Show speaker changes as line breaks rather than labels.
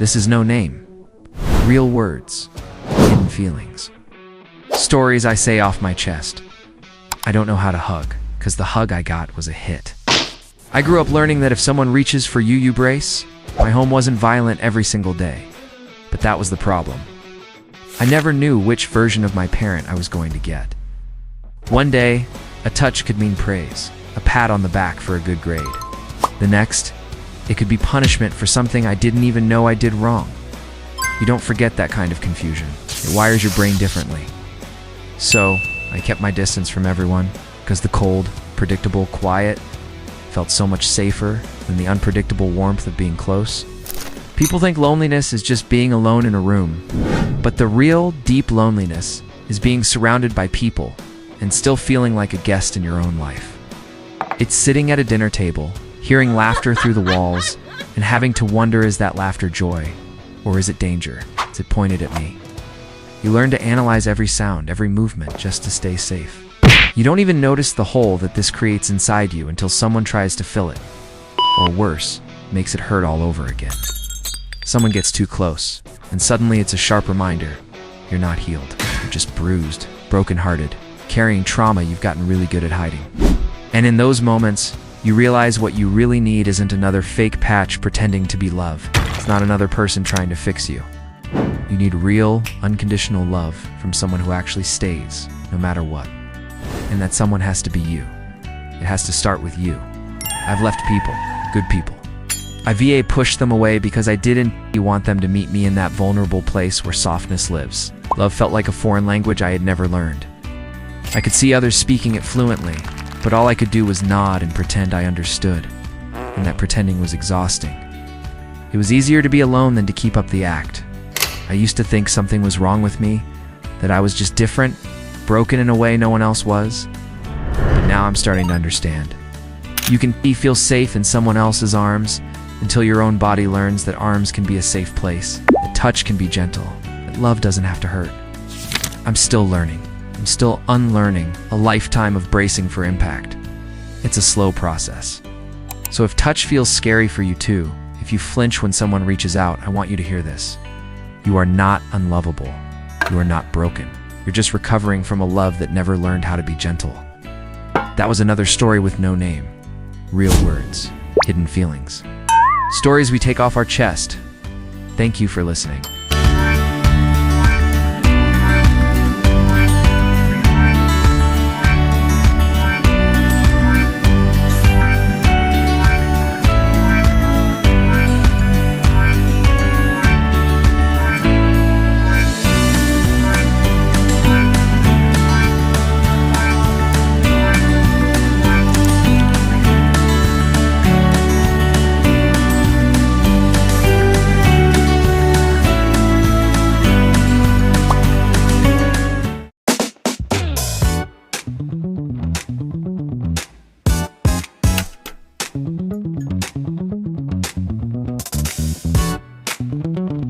This is No Name. Real words, hidden feelings. Stories I say off my chest. I don't know how to hug, because the hug I got was a hit. I grew up learning that if someone reaches for you, you brace. My home wasn't violent every single day, but that was the problem. I never knew which version of my parent I was going to get. One day, a touch could mean praise, a pat on the back for a good grade. The next, it could be punishment for something I didn't even know I did wrong. You don't forget that kind of confusion. It wires your brain differently. So, I kept my distance from everyone, because the cold, predictable quiet felt so much safer than the unpredictable warmth of being close. People think loneliness is just being alone in a room, but the real, deep loneliness is being surrounded by people and still feeling like a guest in your own life. It's sitting at a dinner table, hearing laughter through the walls, and having to wonder, is that laughter joy, or is it danger? Is it pointed at me? You learn to analyze every sound, every movement, just to stay safe. You don't even notice the hole that this creates inside you until someone tries to fill it, or worse, makes it hurt all over again. Someone gets too close, and suddenly it's a sharp reminder. You're not healed. You're just bruised, brokenhearted, carrying trauma you've gotten really good at hiding. And in those moments, you realize what you really need isn't another fake patch pretending to be love. It's not another person trying to fix you. You need real, unconditional love from someone who actually stays, no matter what. And that someone has to be you. It has to start with you. I've left people, good people. I VA pushed them away because I didn't want them to meet me in that vulnerable place where softness lives. Love felt like a foreign language I had never learned. I could see others speaking it fluently, but all I could do was nod and pretend I understood. And that pretending was exhausting. It was easier to be alone than to keep up the act. I used to think something was wrong with me, that I was just different, broken in a way no one else was. But now I'm starting to understand. You can feel safe in someone else's arms until your own body learns that arms can be a safe place, that touch can be gentle, that love doesn't have to hurt. I'm still learning. I'm still unlearning a lifetime of bracing for impact. It's a slow process. So if touch feels scary for you too, if you flinch when someone reaches out, I want you to hear this. You are not unlovable. You are not broken. You're just recovering from a love that never learned how to be gentle. That was another story with no name. Real words, hidden feelings. Stories we take off our chest. Thank you for listening.
Thank you.